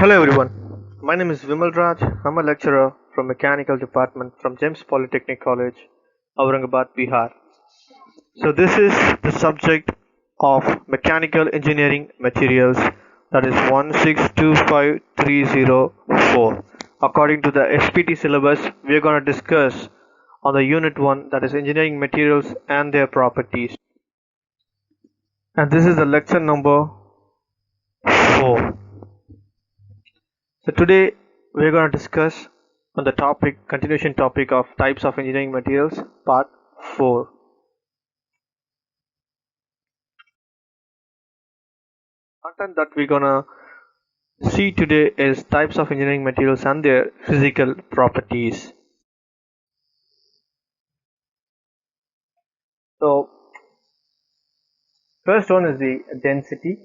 Hello everyone, my name is Vimal Raj. I'm a lecturer from Mechanical Department from James Polytechnic College, Aurangabad, Bihar. So this is the subject of Mechanical Engineering Materials, that is 1625304. According to the SPT syllabus, we are going to discuss on the unit 1, that is Engineering Materials and their properties. And this is the lecture number 4. So today we are going to discuss on the continuation topic of types of engineering materials, part 4. Content that we're gonna see today is types of engineering materials and their physical properties. So first one is the density.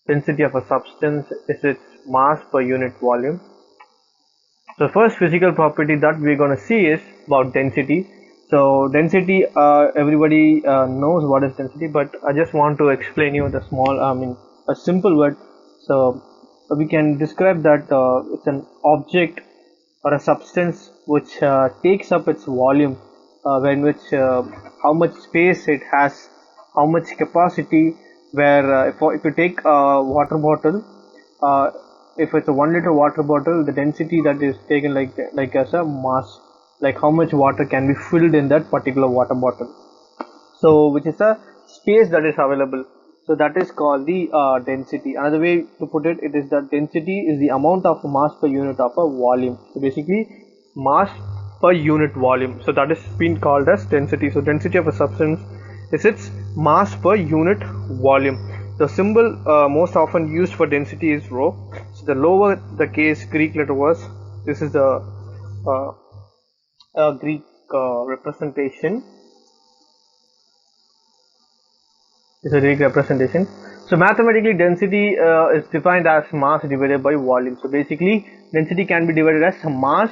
Density of a substance is its mass per unit volume. So first physical property that we're going to see is about density. So density, everybody knows what is density, but I just want to explain you a simple word. So we can describe that it's an object or a substance which takes up its volume, how much space it has, how much capacity. Where if you take a water bottle, if it's a 1 liter water bottle, the density that is taken like as a mass, like how much water can be filled in that particular water bottle. So which is a space that is available. So that is called the density. Another way to put it, it is that density is the amount of mass per unit of a volume. So basically mass per unit volume. So that is been called as density. So density of a substance is its mass per unit volume. The symbol most often used for density is rho. So the lower the case Greek letter was, this is the Greek representation. Is a Greek representation. So mathematically density is defined as mass divided by volume. So basically density can be divided as mass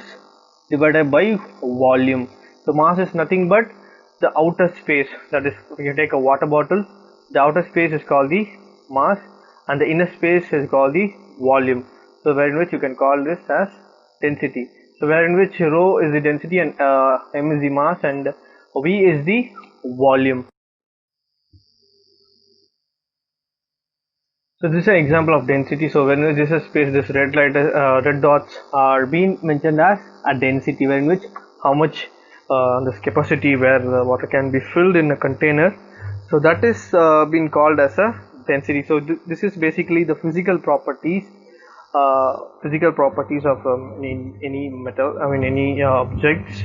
divided by volume. So mass is nothing but the outer space. That is, when you take a water bottle, the outer space is called the mass and the inner space is called the volume. So wherein which you can call this as density. So wherein which rho is the density and m is the mass and v is the volume. So this is an example of density. So when this is space, this red dots are being mentioned as a density, wherein which how much this capacity where the water can be filled in a container. So that is being called as a density. So this is basically the physical properties of any metal, any objects.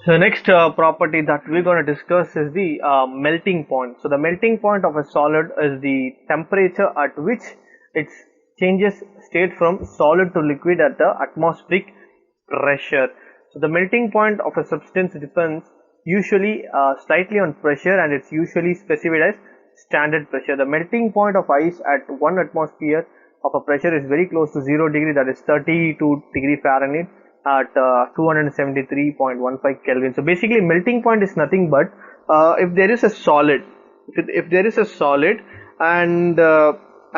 So the next property that we're going to discuss is the melting point. So the melting point of a solid is the temperature at which it changes state from solid to liquid at the atmospheric pressure. So the melting point of a substance depends usually slightly on pressure, and it's usually specified as standard pressure. The melting point of ice at 1 atmosphere of a pressure is very close to 0 degree, that is 32 degree Fahrenheit at 273.15 Kelvin. So basically melting point is nothing but if there is a solid, if there is a solid and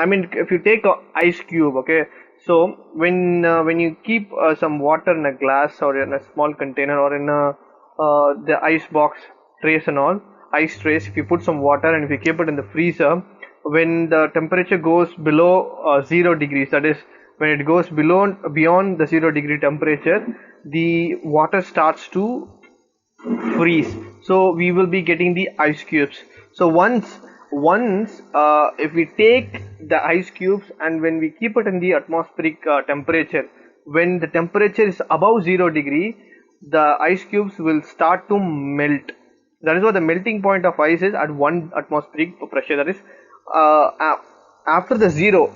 if you take an ice cube, okay, so when you keep some water in a glass or in a small container or in the ice box trays and all, ice trays, if you put some water and if you keep it in the freezer, when the temperature goes below 0 degrees, that is when it goes beyond the 0 degree temperature, the water starts to freeze. So we will be getting the ice cubes. So once if we take the ice cubes and when we keep it in the atmospheric temperature, when the temperature is above 0 degree, the ice cubes will start to melt. That is what the melting point of ice is at 1 atmospheric pressure. That is after the 0,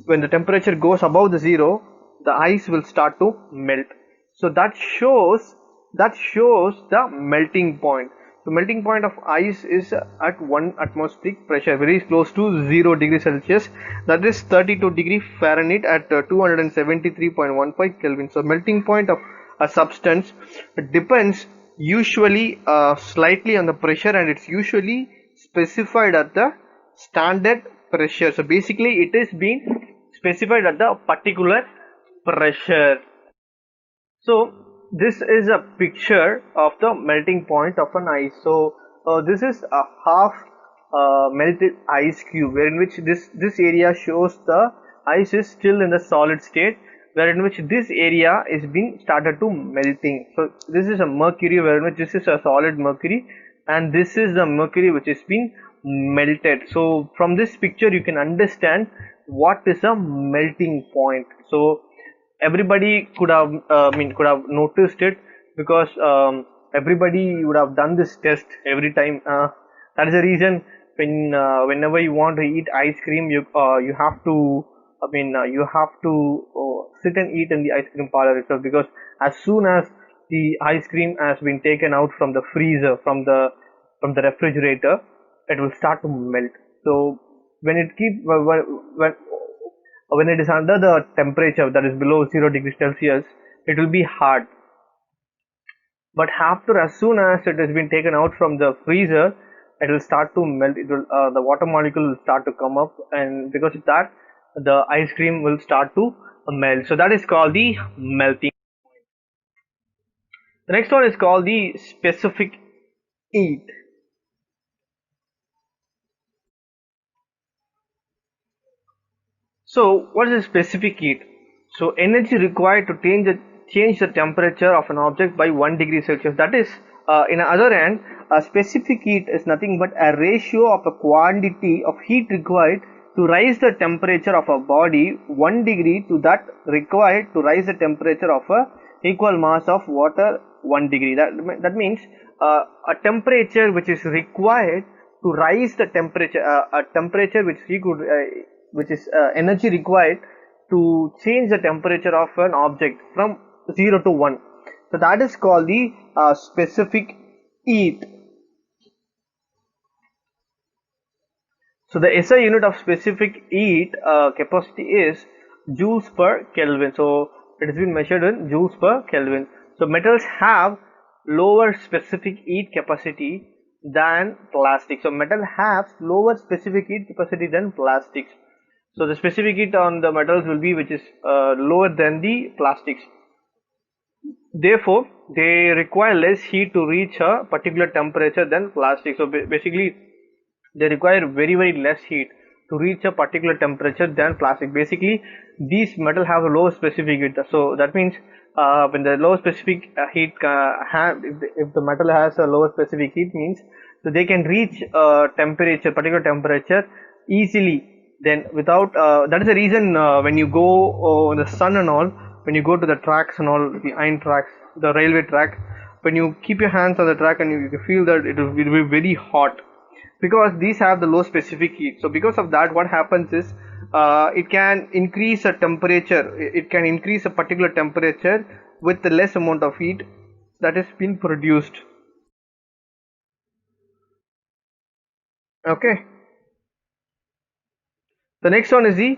when the temperature goes above the 0, the ice will start to melt. So that shows the melting point. The melting point of ice is at 1 atmospheric pressure, very close to 0 degree Celsius, that is 32 degree Fahrenheit at 273.15 Kelvin. So melting point of a substance depends usually slightly on the pressure, and it's usually specified at the standard pressure. So basically it is being specified at the particular pressure. So this is a picture of the melting point of an ice. So this is a half melted ice cube, wherein which this area shows the ice is still in the solid state, wherein which this area is being started to melting. So this is a mercury, wherein which this is a solid mercury, and this is the mercury which is being melted. So from this picture you can understand what is a melting point. So everybody could have could have noticed it, because everybody would have done this test every time. That is the reason whenever you want to eat ice cream, you have to you have to sit and eat in the ice cream parlor itself, because as soon as the ice cream has been taken out from the freezer, from the refrigerator, it will start to melt. So when it when it is under the temperature that is below 0 degrees Celsius, it will be hard. But after, as soon as it has been taken out from the freezer, it will start to melt. It will the water molecule will start to come up, and because of that, the ice cream will start to melt. So that is called the melting. The next one is called the specific heat. So what is a specific heat? So energy required to change the temperature of an object by 1 degree Celsius. That is, in the other hand, a specific heat is nothing but a ratio of a quantity of heat required to raise the temperature of a body 1 degree to that required to raise the temperature of a equal mass of water 1 degree. That means a temperature which is required to rise the temperature, a temperature which is energy required to change the temperature of an object from 0 to 1. So that is called the specific heat. So the SI unit of specific heat capacity is joules per Kelvin. So it has been measured in joules per Kelvin. So metals have lower specific heat capacity than plastic. So metal has lower specific heat capacity than plastics. So the specific heat on the metals will be which is lower than the plastics. Therefore, they require less heat to reach a particular temperature than plastic. So basically, they require very less heat to reach a particular temperature than plastic. Basically, these metal have a lower specific heat. So that means when the lower specific heat if the metal has a lower specific heat, means so they can reach a particular temperature easily. Then without that is the reason when you go in the sun and all, when you go to the tracks and all, the iron tracks, the railway track, when you keep your hands on the track and you feel that it will be very hot, because these have the low specific heat. So because of that, what happens is it can increase a temperature, it can increase a particular temperature with the less amount of heat that is being produced. Okay. The next one is the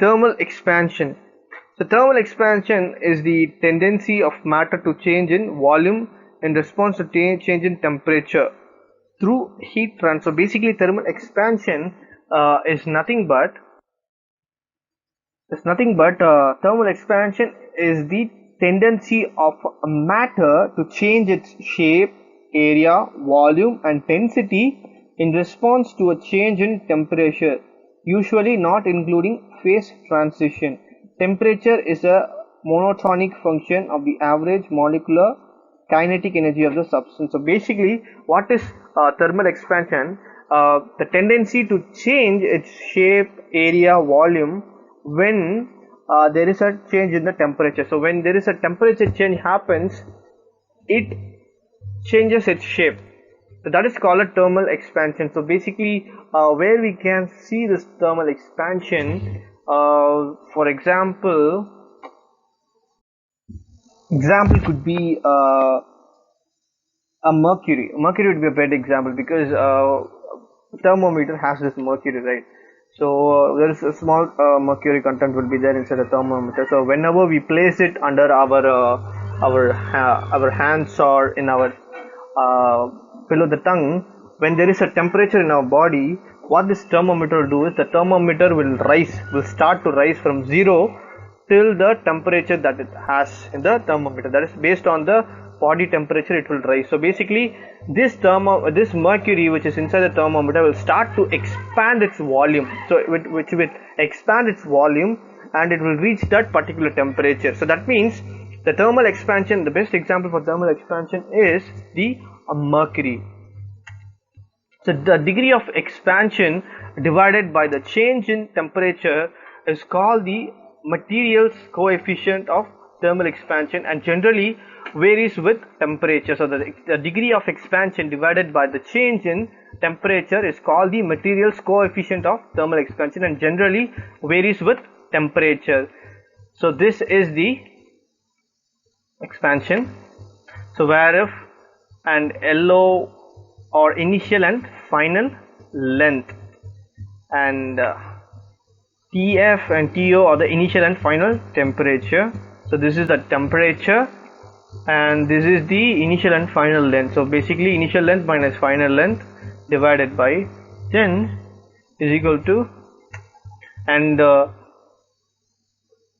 thermal expansion. So thermal expansion is the tendency of matter to change in volume in response to change in temperature through heat transfer. Basically, thermal expansion is nothing but thermal expansion is the tendency of a matter to change its shape, area, volume, and density in response to a change in temperature, usually not including phase transition. Temperature is a monotonic function of the average molecular kinetic energy of the substance. So basically, what is thermal expansion? The tendency to change its shape, area, volume when there is a change in the temperature. So when there is a temperature change happens, it changes its shape. So that is called a thermal expansion. So basically, where we can see this thermal expansion, for example could be a mercury. Mercury would be a better example, because thermometer has this mercury, right? So there is a small mercury content will be there inside the thermometer. So whenever we place it under our hands or in our below the tongue, when there is a temperature in our body, what this thermometer will do is the thermometer will start to rise from 0 till the temperature that it has in the thermometer. That is based on the body temperature, it will rise. So basically this mercury which is inside the thermometer will start to expand its volume, so which will expand its volume and it will reach that particular temperature. So that means the thermal expansion, the best example for thermal expansion is the mercury. So the degree of expansion divided by the change in temperature is called the material's coefficient of thermal expansion and generally varies with temperature. So the degree of expansion divided by the change in temperature is called the material's coefficient of thermal expansion and generally varies with temperature. So this is the expansion. So where if and LO or initial and final length, and TF and TO are the initial and final temperature. So this is the temperature and this is the initial and final length. So basically initial length minus final length divided by 10 is equal to, and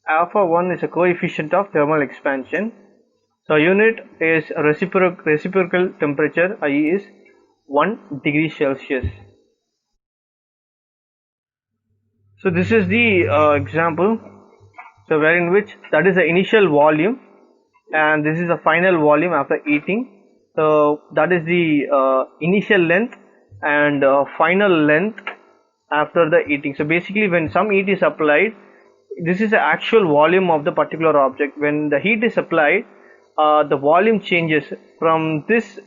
alpha 1 is a coefficient of thermal expansion. So unit is reciprocal temperature, i.e. is 1 degree Celsius. So this is the example, so wherein which that is the initial volume and this is the final volume after heating. So that is the initial length and final length after the heating. So basically when some heat is applied, this is the actual volume of the particular object. When the heat is applied, the volume changes from this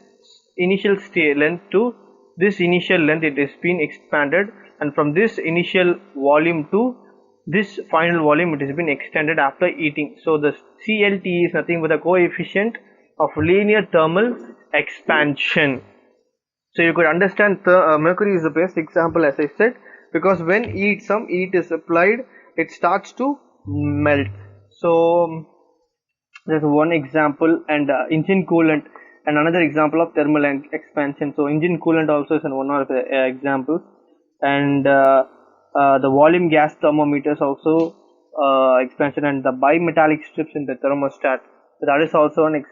initial length to this initial length, it has been expanded, and from this initial volume to this final volume it has been extended after heating. So the CLT is nothing but a coefficient of linear thermal expansion. So you could understand mercury is the best example, as I said, because when some heat is applied, it starts to melt. So there's one example, and engine coolant and another example of thermal expansion. So engine coolant also is one of the examples, and the volume gas thermometers also expansion, and the bimetallic strips in the thermostat, so that is also an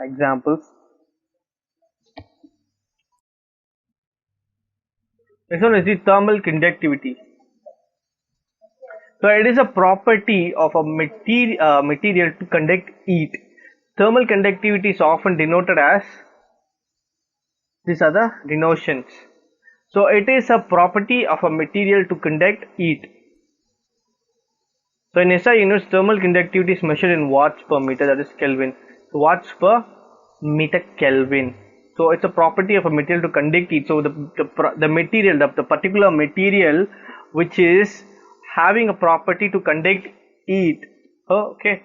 examples. Next one is the thermal conductivity. So it is a property of a material to conduct heat. Thermal conductivity is often denoted as, these are the denotions. So it is a property of a material to conduct heat. So in SI units, thermal conductivity is measured in watts per meter, that is Kelvin. So watts per meter Kelvin. So it's a property of a material to conduct heat. So the particular material which is having a property to conduct heat. Okay.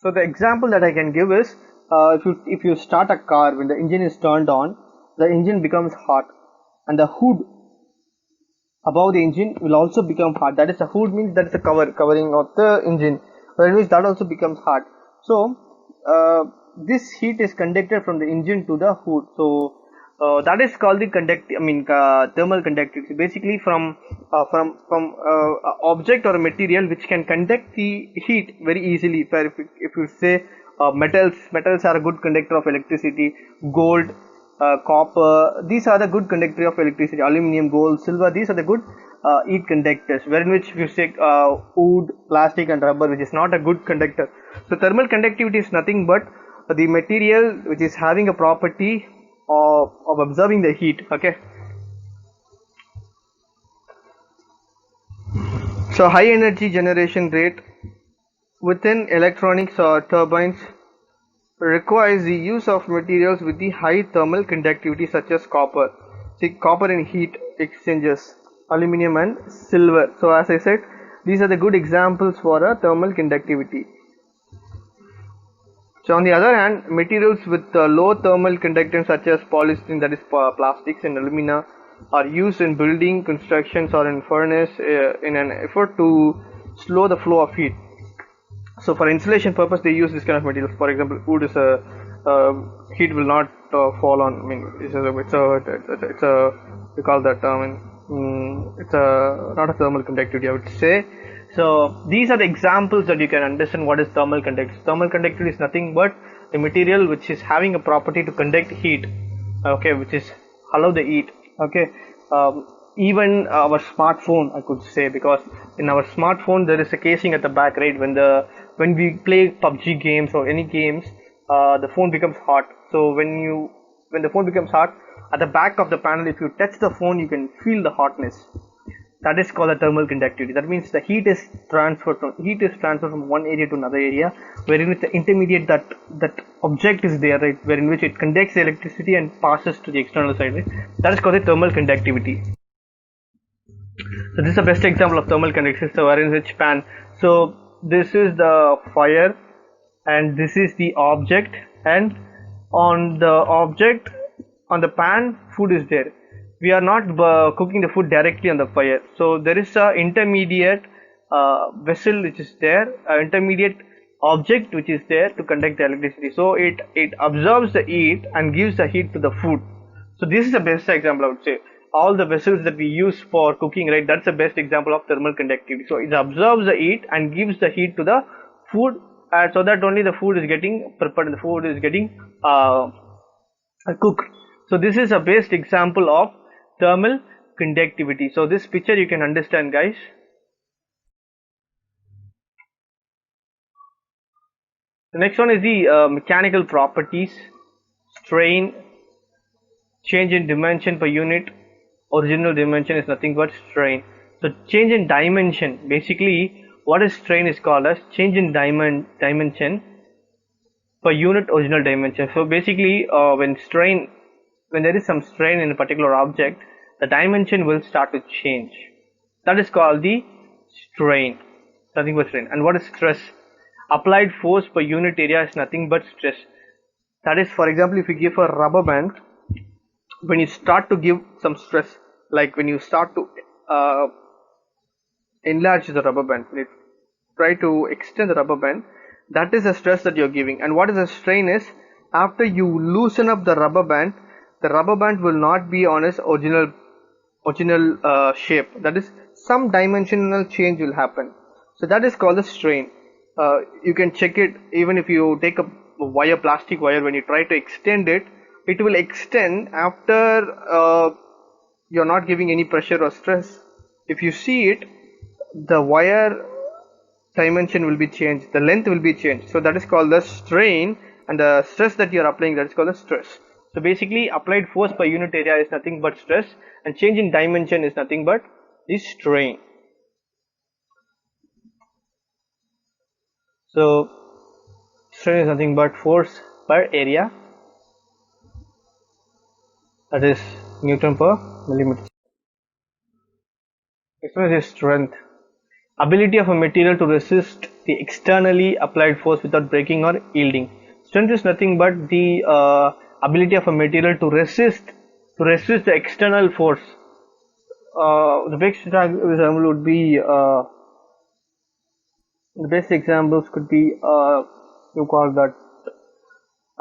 So the example that I can give is, if you start a car, when the engine is turned on, the engine becomes hot, and the hood above the engine will also become hot. That is, the hood means that is the covering of the engine, which that also becomes hot. So this heat is conducted from the engine to the hood. So that is called the thermal conductivity. Basically from object or a material which can conduct the heat very easily. If you say metals are a good conductor of electricity. Gold, copper, these are the good conductor of electricity. Aluminium, gold, silver, these are the good heat conductors. Wherein which if you say wood, plastic and rubber, which is not a good conductor. So thermal conductivity is nothing but the material which is having a property of absorbing the heat. Okay. So high energy generation rate within electronics or turbines requires the use of materials with the high thermal conductivity, such as copper. See, copper in heat exchangers, aluminium and silver. So as I said, these are the good examples for a thermal conductivity. So on the other hand, materials with low thermal conductance, such as polystyrene, that is plastics, and alumina, are used in building constructions or in furnace in an effort to slow the flow of heat. So for insulation purpose, they use this kind of materials. For example, wood is a heat will not fall on. I mean, it's a we call that. It's a not a thermal conductivity, I would say. So these are the examples that you can understand what is thermal conductivity. Thermal conductivity is nothing but the material which is having a property to conduct heat. Okay, which is allow the heat. Okay, even our smartphone, I could say, because in our smartphone there is a casing at the back, right? When we play PUBG games or any games, the phone becomes hot. So when the phone becomes hot, at the back of the panel, if you touch the phone, you can feel the hotness. That is called a thermal conductivity. That means the heat is transferred from one area to another area, wherein the intermediate that object is there, right, wherein which it conducts the electricity and passes to the external side, right? That is called a thermal conductivity. So this is the best example of thermal conductivity. So wherein which pan. So this is the fire, and this is the object, and on the object, on the pan, food is there. We are not cooking the food directly on the fire, so there is a intermediate vessel which is there, intermediate object which is there to conduct the electricity. So it absorbs the heat and gives the heat to the food. So this is the best example, I would say. All the vessels that we use for cooking, right, that's the best example of thermal conductivity. So it absorbs the heat and gives the heat to the food, so that only the food is getting prepared and the food is getting cooked. So this is a best example of thermal conductivity. So this picture you can understand, guys. The next one is the mechanical properties. Strain, change in dimension per unit. Original dimension is nothing but strain. So change in dimension, basically what is strain is called as change in dimension per unit original dimension. So basically when there is some strain in a particular object, the dimension will start to change. That is called the strain, nothing but strain. And what is stress? Applied force per unit area is nothing but stress. That is, for example, if you give a rubber band, when you start to give some stress, like when you start to enlarge the rubber band, when you try to extend the rubber band, that is a stress that you're giving. And what is a strain is, after you loosen up the rubber band will not be on its original shape. That is, some dimensional change will happen. So that is called the strain. You can check it even if you take a wire, plastic wire, when you try to extend it, it will extend after you're not giving any pressure or stress. If you see it, the wire dimension will be changed, the length will be changed. So that is called the strain, and the stress that you are applying, that is called the stress. So basically applied force per unit area is nothing but stress, and change in dimension is nothing but the strain. So strain is nothing but force per area, that is Newton per millimeter. Next one is strength. Ability of a material to resist the externally applied force without breaking or yielding. Strength is nothing but the ability of a material to resist the external force. The best example would be the best examples could be you call that,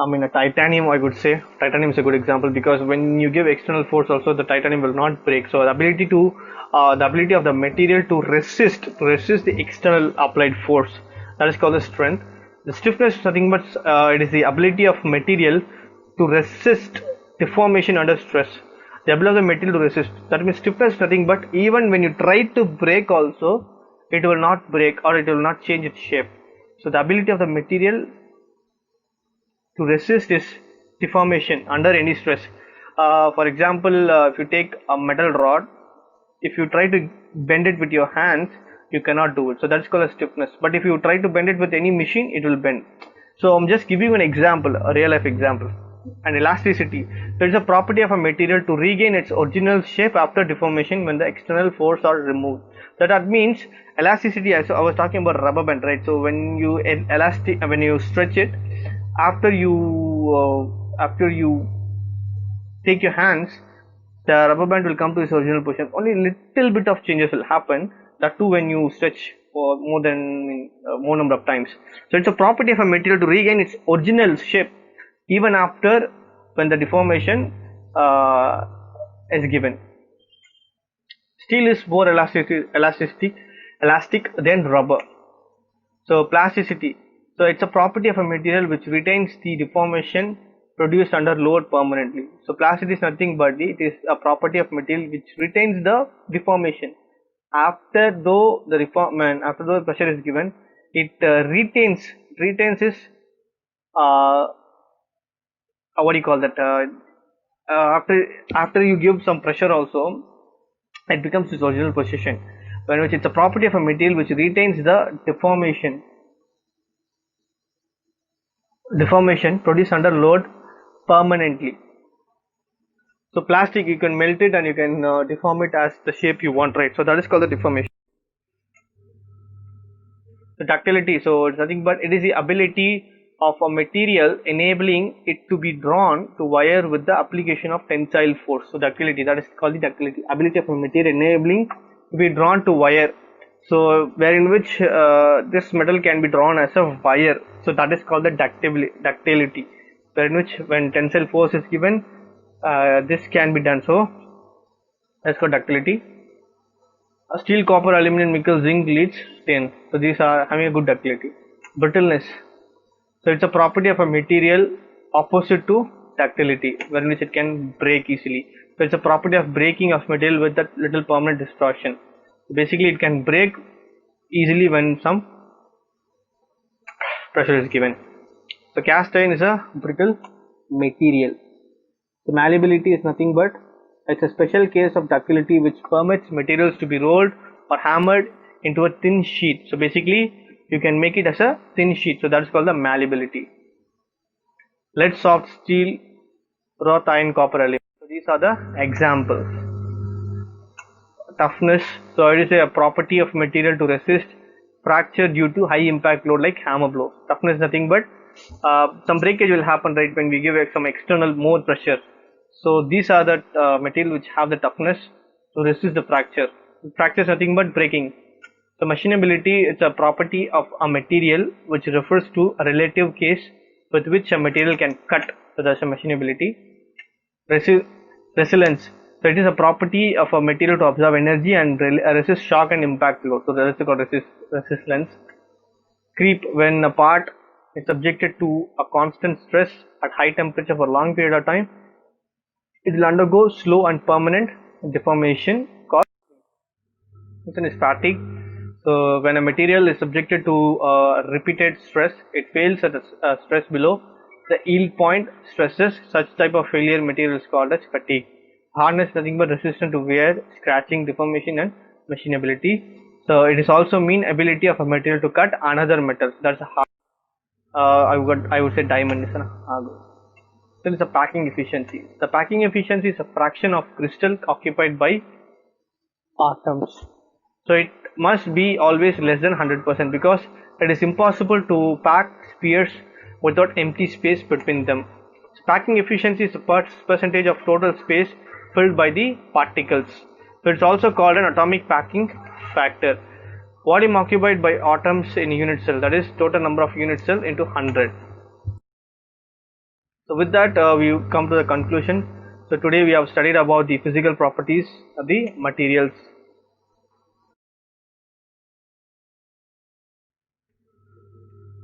I mean, a titanium, I would say. Titanium is a good example, because when you give external force also, the titanium will not break. So the ability of the material to resist the external applied force, that is called the strength. The stiffness is nothing but it is the ability of material to resist deformation under stress. The ability of the material to resist, that means stiffness is nothing but even when you try to break also, it will not break or it will not change its shape. So the ability of the material to resist is deformation under any stress. For example, if you take a metal rod, if you try to bend it with your hands, you cannot do it. So that's called a stiffness. But if you try to bend it with any machine, it will bend. So I'm just giving you an example, a real life example. And elasticity, there is a property of a material to regain its original shape after deformation when the external force are removed. So that means elasticity. So I was talking about rubber band, right? So when you when you stretch it, after you take your hands, the rubber band will come to its original position. Only little bit of changes will happen, that too when you stretch for more number of times. So it's a property of a material to regain its original shape even after when the deformation is given. Steel is more elastic than rubber. So plasticity. So it's a property of a material which retains the deformation produced under load permanently. So plasticity is nothing but it is a property of material which retains the deformation. After though the pressure is given, it retains its what do you call that? After you give some pressure also, it becomes its original position. When which it's a property of a material which retains the deformation produced under load permanently. So plastic, you can melt it and you can deform it as the shape you want, right? So that is called the deformation. So ductility, so it's nothing but it is the ability of a material enabling it to be drawn to wire with the application of tensile force. So ductility, that is called the ductility, ability of a material enabling to be drawn to wire. So wherein which this metal can be drawn as a wire. So that is called the ductility, wherein which when tensile force is given, this can be done. So that's called ductility. Steel, copper, aluminum, nickel, zinc, lead, tin. So these are having a good ductility. Brittleness. So it's a property of a material opposite to ductility, wherein which it can break easily. So it's a property of breaking of material with that little permanent distortion. Basically, it can break easily when some pressure is given. So cast iron is a brittle material. The malleability is nothing but it's a special case of ductility which permits materials to be rolled or hammered into a thin sheet. So basically you can make it as a thin sheet. So that is called the malleability. Lead, soft steel, wrought iron, copper, aluminum. So these are the examples. Toughness. So it is a property of material to resist fracture due to high impact load like hammer blow. Toughness is nothing but some breakage will happen, right, when we give some external more pressure. So these are the material which have the toughness to resist the fracture. Fracture is nothing but breaking. So machinability is a property of a material which refers to a relative case with which a material can cut. So that's a machinability. Resilience. So it is a property of a material to absorb energy and resist shock and impact load. So that is called resilience. Creep. When a part is subjected to a constant stress at high temperature for a long period of time, it will undergo slow and permanent deformation called static. So when a material is subjected to repeated stress, it fails at a stress below the yield point stresses. Such type of failure material is called as fatigue. Hardness is nothing but resistant to wear, scratching, deformation and machinability. So it is also mean ability of a material to cut another metal. That's a hard. I would say diamond is an hard. Then is the packing efficiency. The packing efficiency is a fraction of crystal occupied by atoms. So it must be always less than 100% because it is impossible to pack spheres without empty space between them. So packing efficiency is a percentage of total space filled by the particles. So it's also called an atomic packing factor. Volume occupied by atoms in a unit cell, that is total number of unit cell into 100. So with that we come to the conclusion. So today we have studied about the physical properties of the materials.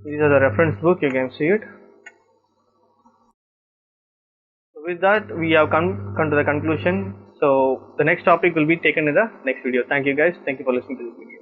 These are the reference book, you can see it. So with that we have come to the conclusion. So the next topic will be taken in the next video. Thank you guys. Thank you for listening to this video.